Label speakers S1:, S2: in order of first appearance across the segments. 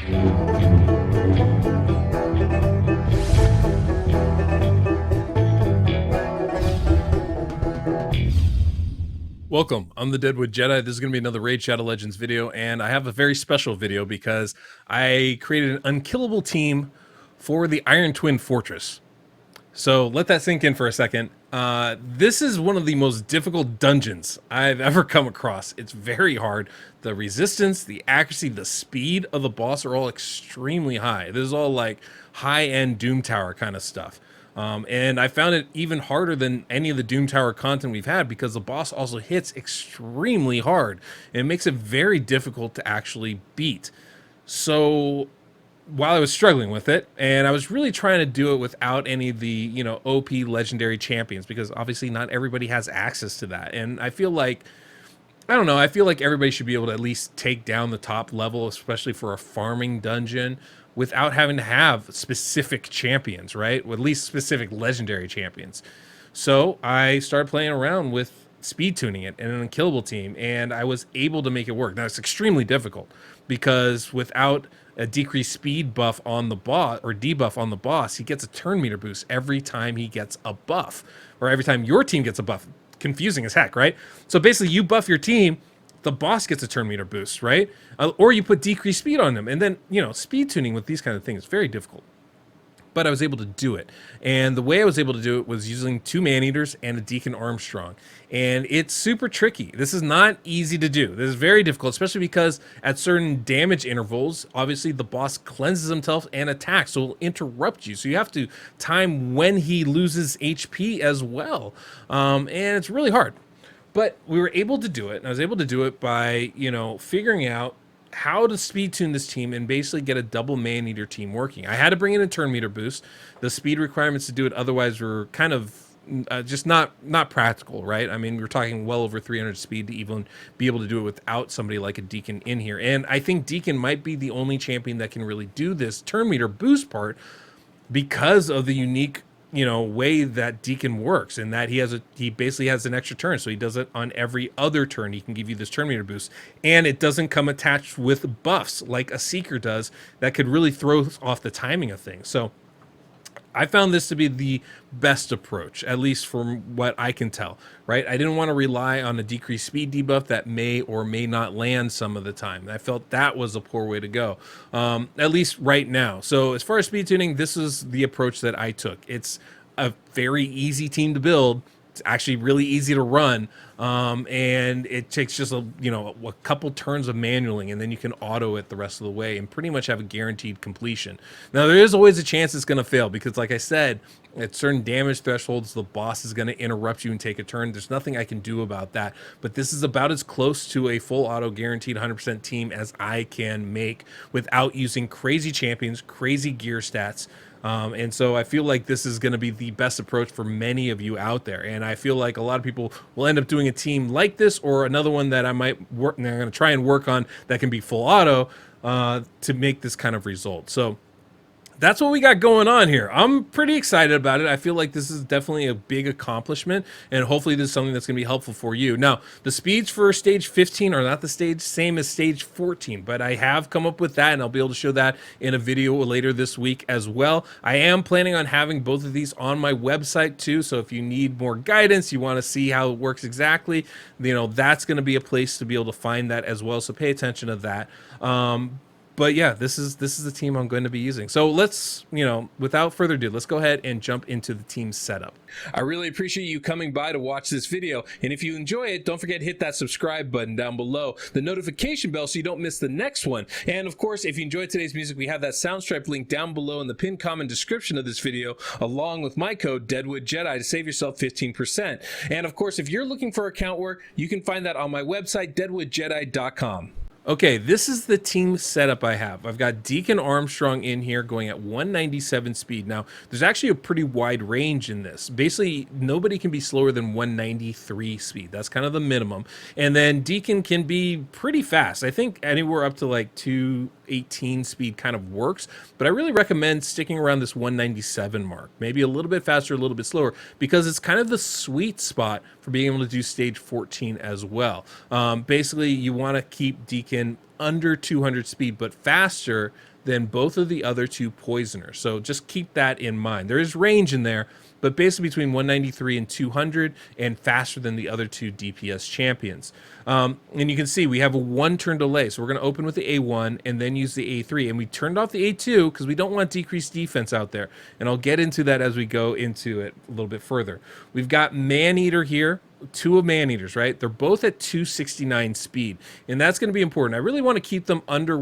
S1: Welcome, I'm the Deadwood Jedi. This is going to be another Raid Shadow Legends video, and I have a very special video because I created an unkillable team for the Iron Twin Fortress. So let that sink in for a second. This is one of the most difficult dungeons I've ever come across. It's very hard. The resistance, the accuracy, the speed of the boss are all extremely high. This is all like high-end Doom Tower kind of stuff. And I found it even harder than any of the Doom Tower content we've had because the boss also hits extremely hard. And it makes it very difficult to actually beat. So while I was struggling with it, and I was really trying to do it without any of the, OP legendary champions, because obviously not everybody has access to that. And I feel like, I don't know, I feel like everybody should be able to at least take down the top level, especially for a farming dungeon, without having to have specific champions, right? Or at least specific legendary champions. So I started playing around with speed tuning it in an unkillable team, and I was able to make it work. Now it's extremely difficult because without a decreased speed buff on the boss or debuff on the boss, he gets a turn meter boost every time he gets a buff, or every time your team gets a buff. Confusing as heck, right? So basically you buff your team, the boss gets a turn meter boost, right? Or you put decreased speed on them. And then, speed tuning with these kind of things is very difficult. But I was able to do it. And the way I was able to do it was using 2 Maneaters and a Deacon Armstrong. And it's super tricky. This is not easy to do. This is very difficult, especially because at certain damage intervals, obviously the boss cleanses himself and attacks, so it'll interrupt you. So you have to time when he loses HP as well. And it's really hard. But we were able to do it, and I was able to do it by, figuring out how to speed tune this team and basically get a double Maneater team working. I had to bring in a turn meter boost. The speed requirements to do it otherwise were kind of just not practical, right? I mean, we were talking well over 300 speed to even be able to do it without somebody like a Deacon in here. And I think Deacon might be the only champion that can really do this turn meter boost part because of the unique way that Deacon works, and that he basically has an extra turn, so he does it on every other turn. He can give you this turn meter boost, and it doesn't come attached with buffs like a Seeker does that could really throw off the timing of things. So I found this to be the best approach, at least from what I can tell, right? I didn't want to rely on a decreased speed debuff that may or may not land some of the time. I felt that was a poor way to go, at least right now. So as far as speed tuning, this is the approach that I took. It's a very easy team to build. It's actually really easy to run, and it takes just a couple turns of manualing, and then you can auto it the rest of the way and pretty much have a guaranteed completion. Now there is always a chance it's going to fail because, like I said, at certain damage thresholds the boss is going to interrupt you and take a turn. There's nothing I can do about that, but this is about as close to a full auto guaranteed 100% team as I can make without using crazy champions, crazy gear stats. And so I feel like this is going to be the best approach for many of you out there. And I feel like a lot of people will end up doing a team like this or another one that I might work, and I'm going to try and work on that can be full auto to make this kind of result. So that's what we got going on here. I'm pretty excited about it. I feel like this is definitely a big accomplishment, and hopefully this is something that's going to be helpful for you. Now, the speeds for stage 15 are not the same as stage 14, but I have come up with that, and I'll be able to show that in a video later this week as well. I am planning on having both of these on my website too, so if you need more guidance, you want to see how it works exactly, that's going to be a place to be able to find that as well, so pay attention to that. But yeah, this is the team I'm going to be using. So let's, without further ado, let's go ahead and jump into the team setup. I really appreciate you coming by to watch this video. And if you enjoy it, don't forget to hit that subscribe button down below, the notification bell so you don't miss the next one. And of course, if you enjoyed today's music, we have that Soundstripe link down below in the pinned comment description of this video, along with my code Deadwood Jedi to save yourself 15%. And of course, if you're looking for account work, you can find that on my website, deadwoodjedi.com. Okay, this is the team setup I have. I've got Deacon Armstrong in here going at 197 speed. Now, there's actually a pretty wide range in this. Basically, nobody can be slower than 193 speed. That's kind of the minimum. And then Deacon can be pretty fast. I think anywhere up to like 218 speed kind of works, but I really recommend sticking around this 197 mark. Maybe a little bit faster, a little bit slower, because it's kind of the sweet spot for being able to do stage 14 as well. Basically, you want to keep Deacon Deacon, under 200 speed, but faster than both of the other two poisoners. So just keep that in mind. There is range in there, but basically between 193 and 200, and faster than the other two DPS champions. And you can see we have a 1 turn delay. So we're going to open with the A1 and then use the A3. And we turned off the A2 because we don't want decreased defense out there. And I'll get into that as we go into it a little bit further. We've got Maneater here. 2 of Maneaters, right? They're both at 269 speed, and that's going to be important. I really want to keep them under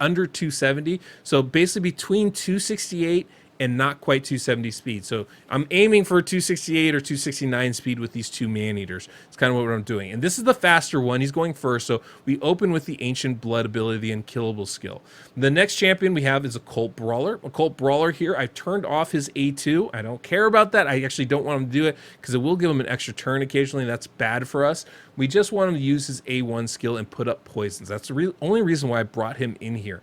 S1: under 270. So basically between 268 and not quite 270 speed. So I'm aiming for 268 or 269 speed with these 2 Maneaters. It's kind of what I'm doing. And this is the faster one. He's going first. So we open with the Ancient Blood ability, the Unkillable skill. The next champion we have is a Cult Brawler. A Cult Brawler here, I've turned off his A2. I don't care about that. I actually don't want him to do it because it will give him an extra turn occasionally. That's bad for us. We just want him to use his A1 skill and put up poisons. That's the only reason why I brought him in here,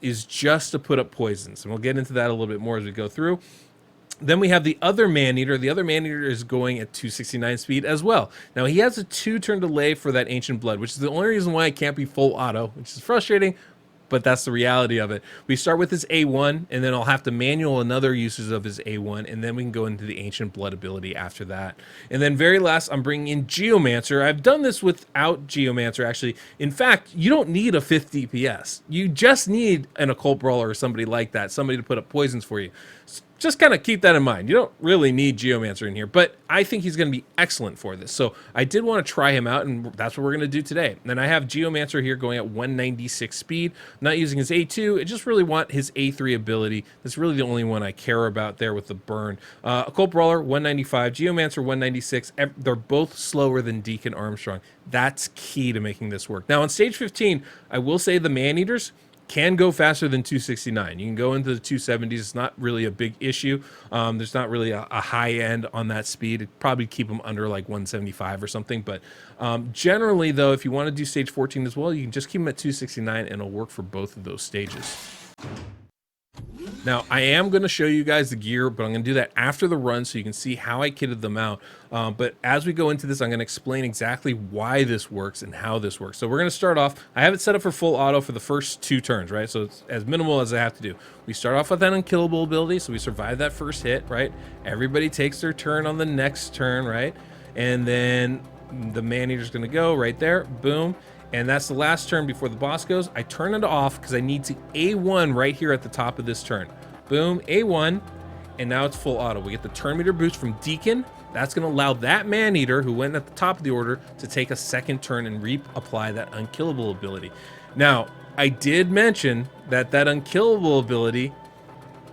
S1: is just to put up poisons. And we'll get into that a little bit more as we go through. Then we have the other Maneater. The other Maneater is going at 269 speed as well. Now, he has a 2-turn delay for that Ancient Blood, which is the only reason why it can't be full auto, which is frustrating, but that's the reality of it. We start with his A1, and then I'll have to manual another uses of his A1, and then we can go into the Ancient Blood ability after that. And then very last, I'm bringing in Geomancer. I've done this without Geomancer, actually. In fact, you don't need a 5th DPS. You just need an Occult Brawler or somebody like that, somebody to put up poisons for you. Just kind of keep that in mind. You don't really need Geomancer in here, but I think he's going to be excellent for this. So I did want to try him out, and that's what we're going to do today. And then I have Geomancer here going at 196 speed. I'm not using his A2. I just really want his A3 ability. That's really the only one I care about there with the burn. Occult Brawler, 195. Geomancer, 196. They're both slower than Deacon Armstrong. That's key to making this work. Now, on stage 15, I will say the Maneaters can go faster than 269. You can go into the 270s. It's not really a big issue. There's not really a high end on that speed. It'd probably keep them under like 175 or something. But generally, though, if you want to do stage 14 as well, you can just keep them at 269 and it'll work for both of those stages. Now, I am going to show you guys the gear, but I'm going to do that after the run so you can see how I kitted them out. But as we go into this, I'm going to explain exactly why this works and how this works. So we're going to start off. I have it set up for full auto for the first 2 turns, right? So it's as minimal as I have to do. We start off with that unkillable ability, so we survive that first hit, right? Everybody takes their turn on the next turn, right? And then the Maneater's going to go right there, boom. And that's the last turn before the boss goes. I turn it off because I need to A1 right here at the top of this turn. Boom, A1, and now it's full auto. We get the turn meter boost from Deacon. That's going to allow that Maneater, who went at the top of the order, to take a second turn and reapply that unkillable ability. Now, I did mention that that unkillable ability,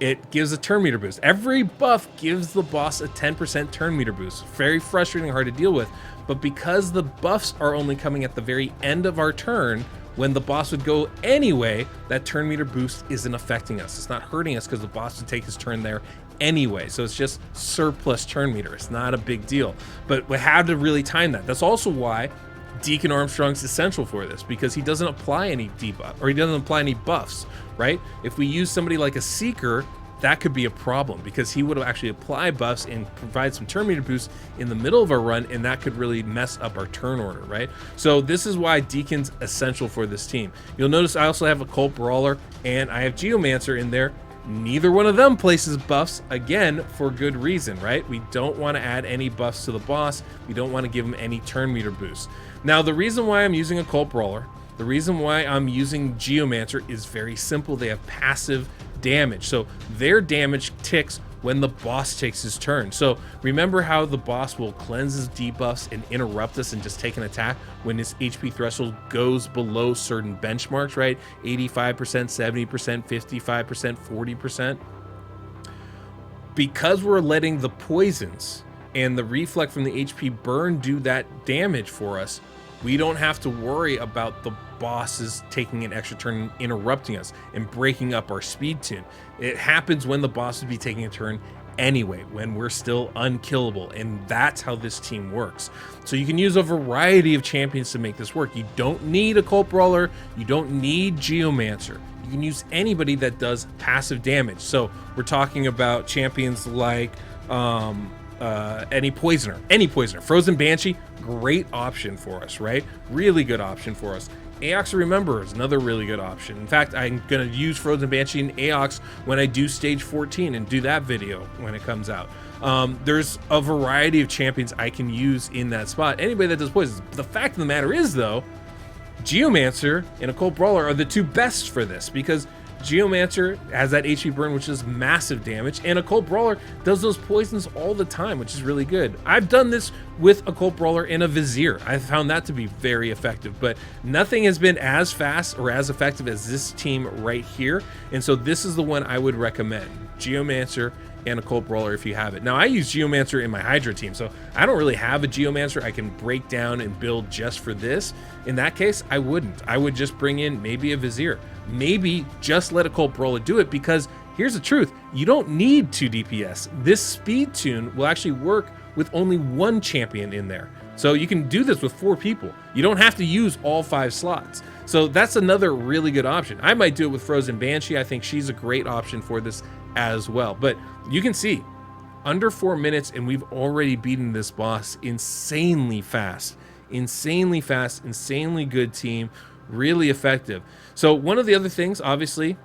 S1: it gives a turn meter boost. Every buff gives the boss a 10% turn meter boost. Very frustrating, hard to deal with. But because the buffs are only coming at the very end of our turn, when the boss would go anyway, that turn meter boost isn't affecting us. It's not hurting us because the boss would take his turn there anyway. So it's just surplus turn meter. It's not a big deal. But we have to really time that. That's also why Deacon Armstrong's essential for this, because he doesn't apply any debuff, or he doesn't apply any buffs, right? If we use somebody like a Seeker, that could be a problem because he would actually apply buffs and provide some turn meter boosts in the middle of our run, and that could really mess up our turn order, right? So this is why Deacon's essential for this team. You'll notice I also have a Cult Brawler and I have Geomancer in there. Neither one of them places buffs, again, for good reason, right? We don't want to add any buffs to the boss. We don't want to give him any turn meter boosts. Now, the reason why I'm using a Cult Brawler, the reason why I'm using Geomancer is very simple. They have passive damage. So their damage ticks when the boss takes his turn. So remember how the boss will cleanse his debuffs and interrupt us and just take an attack when his HP threshold goes below certain benchmarks, right? 85%, 70%, 55%, 40%. Because we're letting the poisons and the reflect from the HP burn do that damage for us, we don't have to worry about the bosses taking an extra turn and interrupting us and breaking up our speed tune. It happens when the boss would be taking a turn anyway, when we're still unkillable, and that's how this team works. So you can use a variety of champions to make this work. You don't need a Cult Brawler, you don't need Geomancer. You can use anybody that does passive damage. So we're talking about champions like any poisoner. Frozen Banshee, great option for us, right? Really good option for us. Aox Remember is another really good option. In fact, I'm going to use Frozen Banshee and Aox when I do stage 14 and do that video when it comes out. There's a variety of champions I can use in that spot. Anybody that does poisons. The fact of the matter is, though, Geomancer and Occult Brawler are the two best for this, because Geomancer has that HP burn, which does massive damage, and Occult Brawler does those poisons all the time, which is really good. I've done this with Occult Brawler in a Vizier. I found that to be very effective, but nothing has been as fast or as effective as this team right here, and so this is the one I would recommend. Geomancer and Occult Brawler if you have it. Now, I use Geomancer in my Hydra team, so I don't really have a Geomancer I can break down and build just for this. In that case, I wouldn't. I would just bring in maybe a Vizier. Maybe just let Occult Brawler do it, because here's the truth. You don't need 2 DPS. This speed tune will actually work with only 1 champion in there. So you can do this with 4 people. You don't have to use all 5 slots. So that's another really good option. I might do it with Frozen Banshee. I think she's a great option for this as well. But you can see, under 4 minutes, and we've already beaten this boss insanely fast. Insanely fast, insanely good team, really effective. So one of the other things, obviously,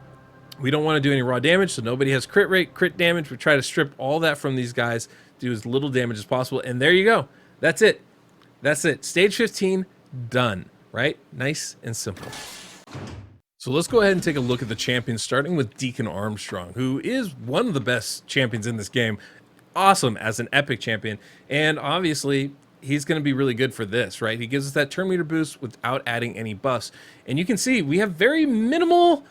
S1: we don't want to do any raw damage, so nobody has crit rate, crit damage. We try to strip all that from these guys, do as little damage as possible, and there you go. That's it. That's it. Stage 15, done. Right? Nice and simple. So let's go ahead and take a look at the champions, starting with Deacon Armstrong, who is one of the best champions in this game. Awesome as an epic champion, and obviously he's going to be really good for this, right? He gives us that turn meter boost without adding any buffs, and you can see we have very minimal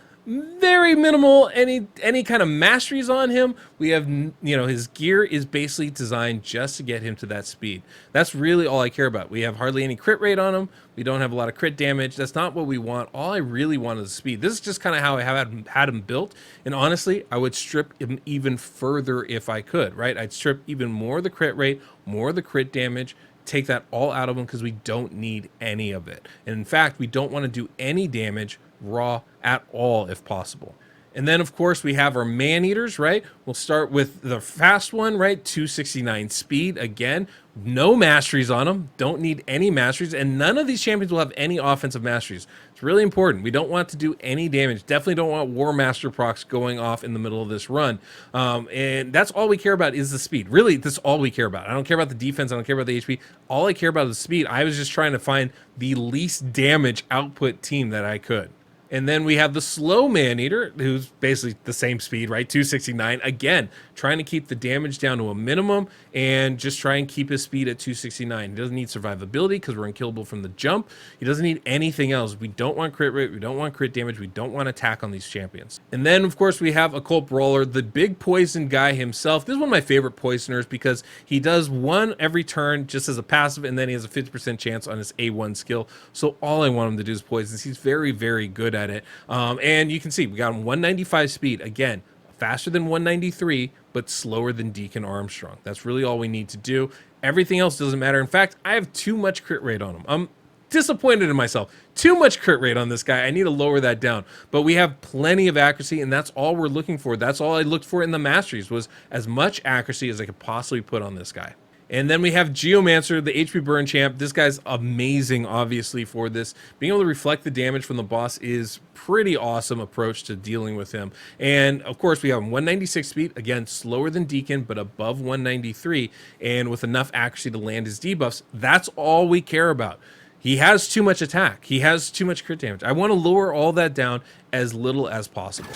S1: any kind of masteries on him. We have, you know, his gear is basically designed just to get him to that speed. That's really all I care about. We have hardly any crit rate on him. We don't have a lot of crit damage. That's not what we want. All I really want is speed. This is just kind of how I had him built, and honestly, I would strip him even further if I could, right? I'd strip even more of the crit rate, more of the crit damage, take that all out of him, because we don't need any of it. And in fact, we don't want to do any damage raw at all if possible. And then of course we have our Maneaters, right? We'll start with the fast one, right? 269 speed. Again, no masteries on them, don't need any masteries, and none of these champions will have any offensive masteries. It's really important. We don't want to do any damage. Definitely don't want War Master procs going off in the middle of this run. And that's all we care about is the speed. Really, that's all we care about. I don't care about the defense. I don't care about the HP. All I care about is the speed. I was just trying to find the least damage output team that I could. And then we have the slow Maneater, who's basically the same speed, right? 269. Again, trying to keep the damage down to a minimum and just try and keep his speed at 269. He doesn't need survivability because we're unkillable from the jump. He doesn't need anything else. We don't want crit rate. We don't want crit damage. We don't want attack on these champions. And then, of course, we have Occult Brawler, the big poison guy himself. This is one of my favorite poisoners because he does 1 every turn just as a passive, and then he has a 50% chance on his A1 skill. So all I want him to do is poisons. He's very, very good at it. And you can see we got him 195 speed. Again, faster than 193, but slower than Deacon Armstrong. That's really all we need to do. Everything else doesn't matter. In fact, I have too much crit rate on him. I'm disappointed in myself. Too much crit rate on this guy. I need to lower that down. But we have plenty of accuracy, and that's all we're looking for. That's all I looked for in the masteries, was as much accuracy as I could possibly put on this guy. And then we have Geomancer, the HP burn champ. This guy's amazing, obviously, for this. Being able to reflect the damage from the boss is pretty awesome approach to dealing with him. And, of course, we have him 196 speed. Again, slower than Deacon, but above 193. And with enough accuracy to land his debuffs. That's all we care about. He has too much attack. He has too much crit damage. I want to lower all that down as little as possible.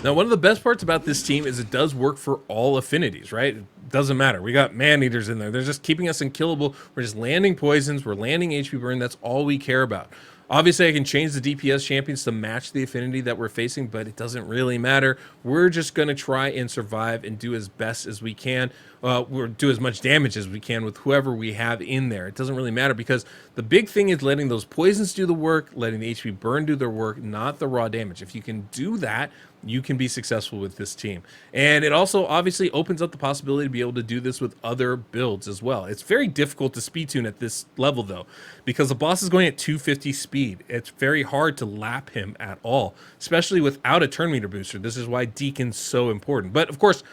S1: Now, one of the best parts about this team is it does work for all affinities, right? It doesn't matter. We got Maneaters in there. They're just keeping us unkillable. We're just landing poisons. We're landing HP burn. That's all we care about. Obviously, I can change the DPS champions to match the affinity that we're facing, but it doesn't really matter. We're just going to try and survive and do as best as we can. We'll do as much damage as we can with whoever we have in there. It doesn't really matter because the big thing is letting those poisons do the work, letting the HP burn do their work, not the raw damage. If you can do that, you can be successful with this team. And it also obviously opens up the possibility to be able to do this with other builds as well. It's very difficult to speed tune at this level though, because the boss is going at 250 speed. It's very hard to lap him at all, especially without a turn meter booster. This is why Deacon's so important. But of course,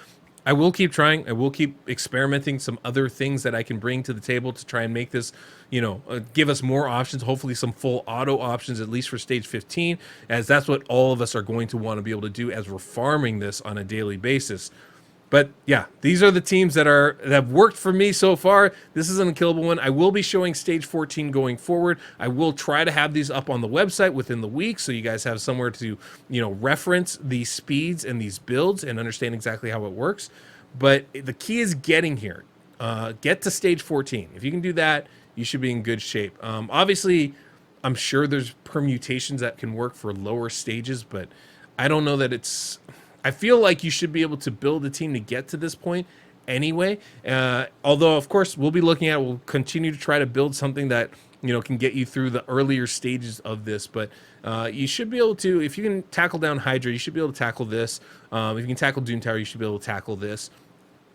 S1: I will keep trying. I will keep experimenting some other things that I can bring to the table to try and make this, give us more options, hopefully some full auto options, at least for stage 15, as that's what all of us are going to want to be able to do as we're farming this on a daily basis. But yeah, these are the teams that have worked for me so far. This is an unkillable one. I will be showing stage 14 going forward. I will try to have these up on the website within the week, so you guys have somewhere to reference these speeds and these builds and understand exactly how it works. But the key is getting here. Get to stage 14. If you can do that, you should be in good shape. Obviously, I'm sure there's permutations that can work for lower stages, but I don't know that it's... I feel like you should be able to build a team to get to this point anyway. Although, of course, we'll continue to try to build something that, can get you through the earlier stages of this. But you should be able to, if you can tackle down Hydra, you should be able to tackle this. If you can tackle Doom Tower, you should be able to tackle this.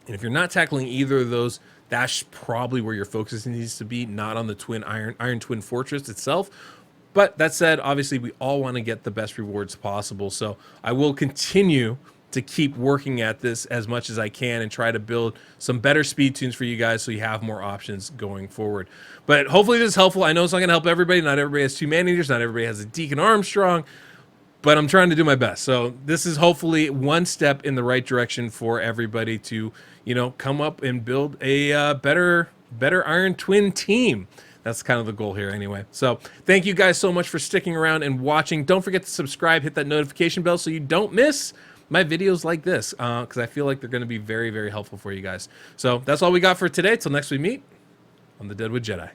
S1: And if you're not tackling either of those, that's probably where your focus needs to be, not on the Iron Twin Fortress itself. But that said, obviously, we all want to get the best rewards possible. So I will continue to keep working at this as much as I can and try to build some better speed tunes for you guys so you have more options going forward. But hopefully this is helpful. I know it's not going to help everybody. Not everybody has 2 Maneaters. Not everybody has a Deacon Armstrong. But I'm trying to do my best. So this is hopefully one step in the right direction for everybody to, come up and build a better Iron Twin team. That's kind of the goal here anyway. So thank you guys so much for sticking around and watching. Don't forget to subscribe, hit that notification bell so you don't miss my videos like this, because I feel like they're going to be very, very helpful for you guys. So that's all we got for today. Till next we meet on the Deadwood Jedi.